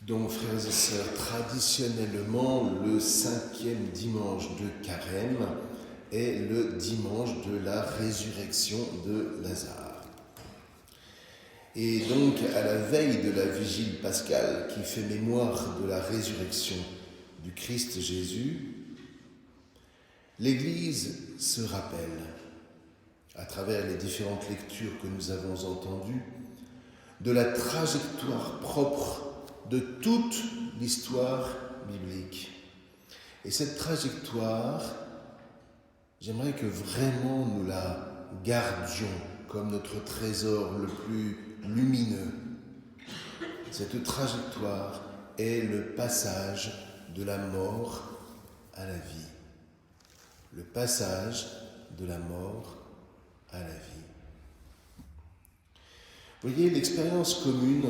Donc, frères et sœurs, traditionnellement, le 5e dimanche de Carême est le dimanche de la résurrection de Lazare. Et donc, à la veille de la vigile pascale, qui fait mémoire de la résurrection du Christ Jésus, l'Église se rappelle, à travers les différentes lectures que nous avons entendues, de la trajectoire propre de toute l'histoire biblique. Et cette trajectoire, j'aimerais que vraiment nous la gardions comme notre trésor le plus lumineux. Cette trajectoire est le passage de la mort à la vie. Le passage de la mort à la vie. Vous voyez, l'expérience commune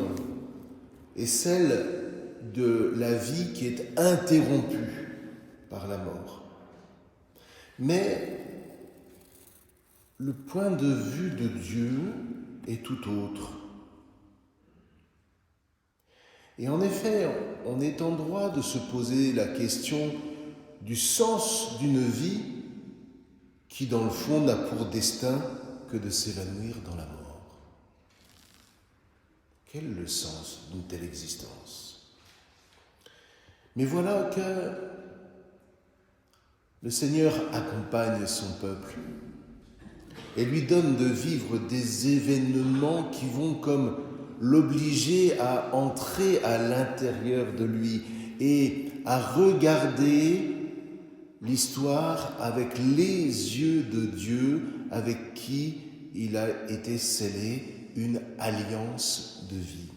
est celle de la vie qui est interrompue par la mort. Mais le point de vue de Dieu est tout autre. Et en effet, on est en droit de se poser la question du sens d'une vie qui, dans le fond, n'a pour destin que de s'évanouir dans la mort. Quel est le sens d'une telle existence? Mais voilà que le Seigneur accompagne son peuple et lui donne de vivre des événements qui vont comme l'obliger à entrer à l'intérieur de lui et à regarder l'histoire avec les yeux de Dieu avec qui il a été scellé une alliance de vie.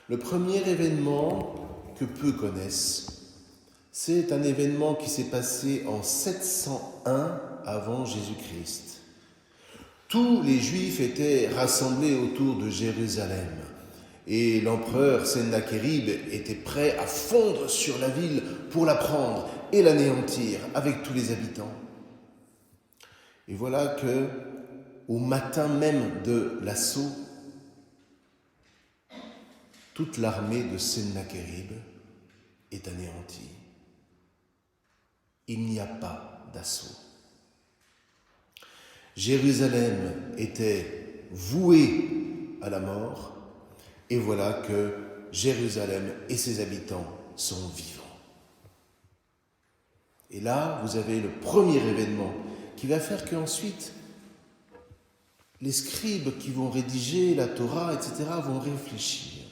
Le premier événement que peu connaissent, c'est un événement qui s'est passé en 701 avant Jésus-Christ. Tous les Juifs étaient rassemblés autour de Jérusalem et l'empereur Sennachérib était prêt à fondre sur la ville pour la prendre et l'anéantir avec tous les habitants. Et voilà que, au matin même de l'assaut, toute l'armée de Sennachérib est anéantie. Il n'y a pas d'assaut. Jérusalem était vouée à la mort, et voilà que Jérusalem et ses habitants sont vivants. Et là, vous avez le premier événement qui va faire qu'ensuite, les scribes qui vont rédiger la Torah, etc., vont réfléchir.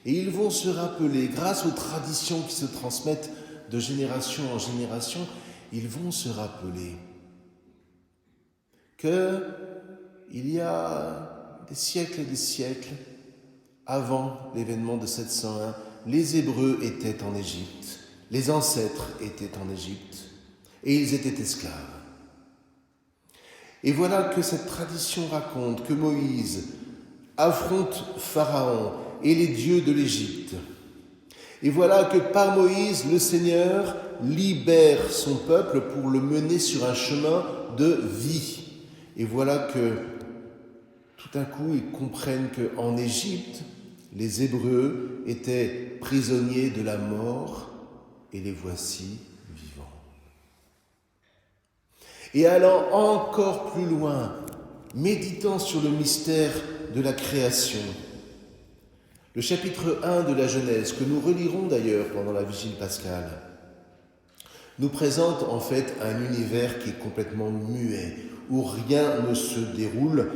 Et ils vont se rappeler, grâce aux traditions qui se transmettent de génération en génération, ils vont se rappeler qu'il y a des siècles et des siècles, avant l'événement de 701, les Hébreux étaient en Égypte, les ancêtres étaient en Égypte, et ils étaient esclaves. Et voilà que cette tradition raconte que Moïse affronte Pharaon et les dieux de l'Égypte. Et voilà que par Moïse, le Seigneur libère son peuple pour le mener sur un chemin de vie. Et voilà que tout d'un coup, ils comprennent qu'en Égypte, les Hébreux étaient prisonniers de la mort et les voici vivants. Et allant encore plus loin, méditant sur le mystère de la création, le chapitre 1 de la Genèse, que nous relirons d'ailleurs pendant la vigile pascale, nous présente en fait un univers qui est complètement muet, où rien ne se déroule,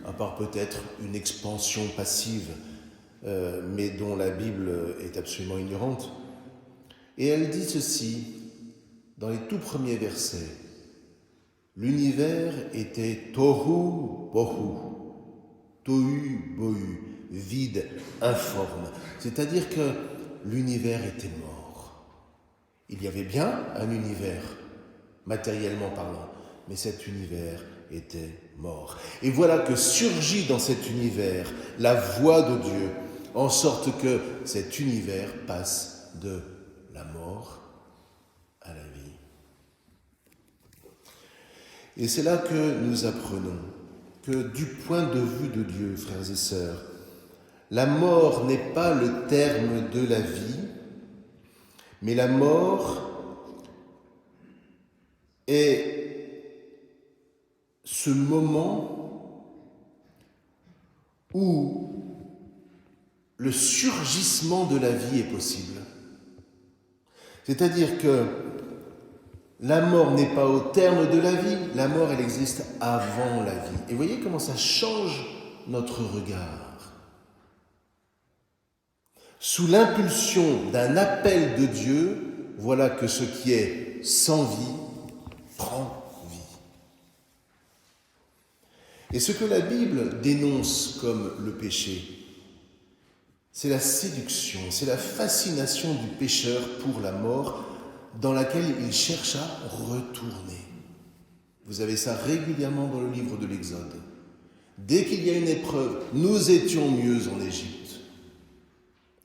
à part peut-être une expansion passive, mais dont la Bible est absolument ignorante. Et elle dit ceci, dans les tout premiers versets: l'univers était tohu bohu, tohu bohu, vide, informe. C'est-à-dire que l'univers était mort. Il y avait bien un univers, matériellement parlant, mais cet univers était mort. Et voilà que surgit dans cet univers la voix de Dieu, en sorte que cet univers passe de la mort à la vie. Et c'est là que nous apprenons que du point de vue de Dieu, frères et sœurs, la mort n'est pas le terme de la vie, mais la mort est ce moment où le surgissement de la vie est possible. C'est-à-dire que la mort n'est pas au terme de la vie, la mort, elle existe avant la vie. Et voyez comment ça change notre regard. Sous l'impulsion d'un appel de Dieu, voilà que ce qui est sans vie prend vie. Et ce que la Bible dénonce comme le péché, c'est la séduction, c'est la fascination du pécheur pour la mort dans laquelle il cherche à retourner. Vous avez ça régulièrement dans le livre de l'Exode. Dès qu'il y a une épreuve, nous étions mieux en Égypte.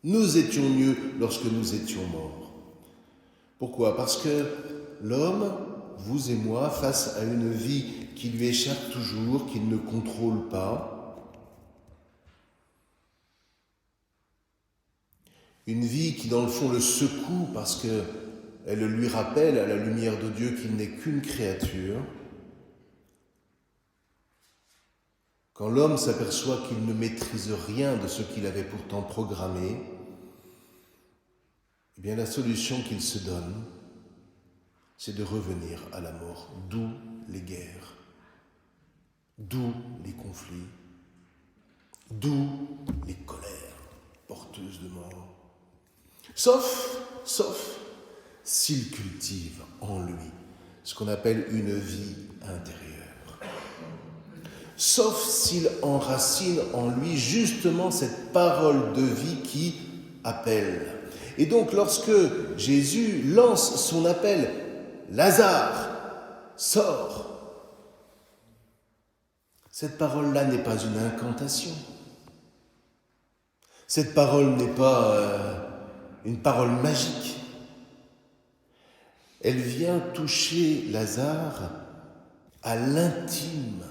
Nous étions mieux lorsque nous étions morts. Pourquoi ? Parce que l'homme, vous et moi, face à une vie qui lui échappe toujours, qu'il ne contrôle pas, une vie qui dans le fond le secoue parce qu'elle lui rappelle à la lumière de Dieu qu'il n'est qu'une créature. Quand l'homme s'aperçoit qu'il ne maîtrise rien de ce qu'il avait pourtant programmé, eh bien la solution qu'il se donne, c'est de revenir à la mort, d'où les guerres, d'où les conflits, d'où les colères porteuses de mort. Sauf s'il cultive en lui ce qu'on appelle une vie intérieure. Sauf s'il enracine en lui justement cette parole de vie qui appelle. Et donc lorsque Jésus lance son appel, Lazare, sors, cette parole-là n'est pas une incantation. Cette parole n'est pas une parole magique. Elle vient toucher Lazare à l'intime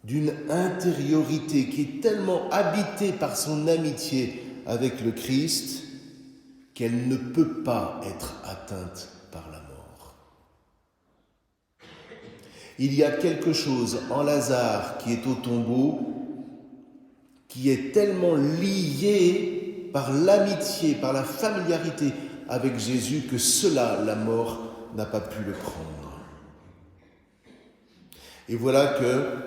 d'une intériorité qui est tellement habitée par son amitié avec le Christ qu'elle ne peut pas être atteinte par la mort. Il y a quelque chose en Lazare qui est au tombeau, qui est tellement lié par l'amitié, par la familiarité avec Jésus que cela, la mort, n'a pas pu le prendre. Et voilà que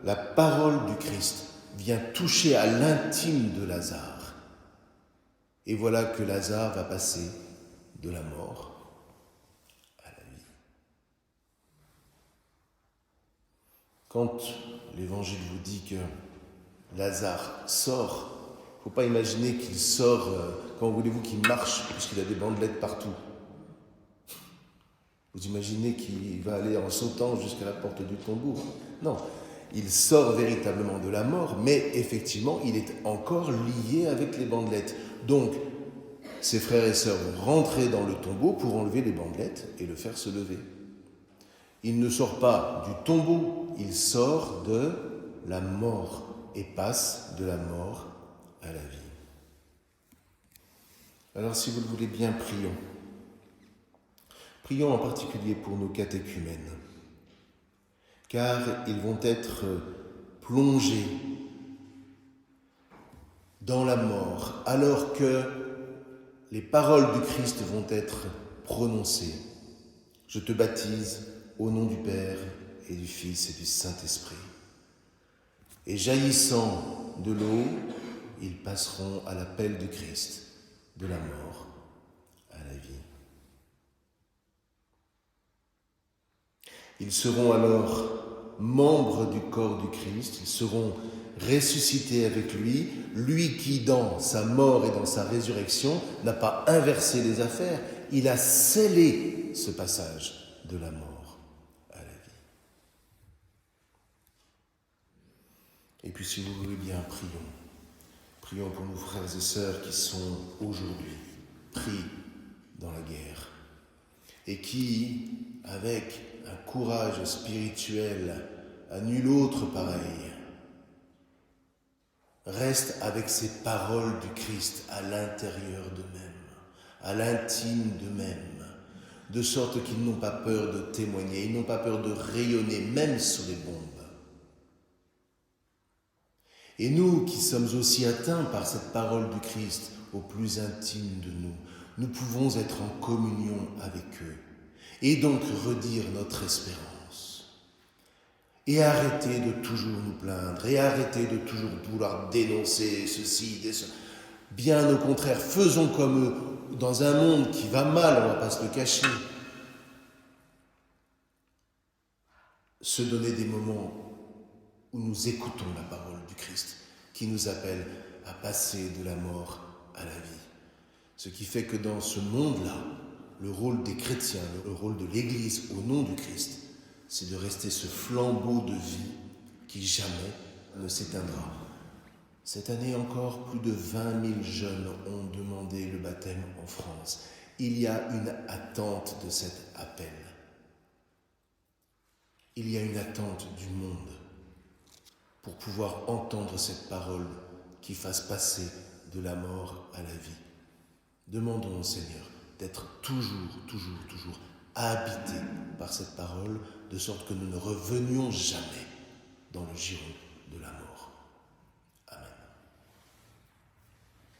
la parole du Christ vient toucher à l'intime de Lazare. Et voilà que Lazare va passer de la mort à la vie. Quand l'Évangile vous dit que Lazare sort, il ne faut pas imaginer qu'il sort, quand voulez-vous qu'il marche, puisqu'il a des bandelettes partout. Vous imaginez qu'il va aller en sautant jusqu'à la porte du tombeau. Non, il sort véritablement de la mort, mais effectivement, il est encore lié avec les bandelettes. Donc, ses frères et sœurs vont rentrer dans le tombeau pour enlever les bandelettes et le faire se lever. Il ne sort pas du tombeau, il sort de la mort et passe de la mort à la vie. Alors, si vous le voulez bien, prions. Prions en particulier pour nos catéchumènes, car ils vont être plongés dans la mort, alors que les paroles du Christ vont être prononcées. Je te baptise au nom du Père et du Fils et du Saint-Esprit. Et jaillissant de l'eau, ils passeront à l'appel du Christ, de la mort à la vie. Ils seront alors membres du corps du Christ, ils seront ressuscités avec lui, lui qui, dans sa mort et dans sa résurrection, n'a pas inversé les affaires, il a scellé ce passage de la mort à la vie. Et puis, si vous voulez bien, prions pour nos frères et sœurs qui sont aujourd'hui pris dans la guerre et qui, avec un courage spirituel à nul autre pareil, restent avec ces paroles du Christ à l'intérieur d'eux-mêmes, à l'intime d'eux-mêmes, de sorte qu'ils n'ont pas peur de témoigner, ils n'ont pas peur de rayonner, même sous les bombes. Et nous qui sommes aussi atteints par cette parole du Christ au plus intime de nous, nous pouvons être en communion avec eux et donc redire notre espérance. Et arrêter de toujours nous plaindre, et arrêter de toujours vouloir dénoncer ceci, cela. Bien au contraire, faisons comme eux, dans un monde qui va mal, on ne va pas se le cacher. Se donner des moments où nous écoutons la parole du Christ, qui nous appelle à passer de la mort à la vie. Ce qui fait que dans ce monde-là, le rôle des chrétiens, le rôle de l'Église au nom du Christ, c'est de rester ce flambeau de vie qui jamais ne s'éteindra. Cette année encore, plus de 20 000 jeunes ont demandé le baptême en France. Il y a une attente de cet appel. Il y a une attente du monde pour pouvoir entendre cette parole qui fasse passer de la mort à la vie. Demandons au Seigneur d'être toujours habités par cette parole, de sorte que nous ne revenions jamais dans le giron de la mort.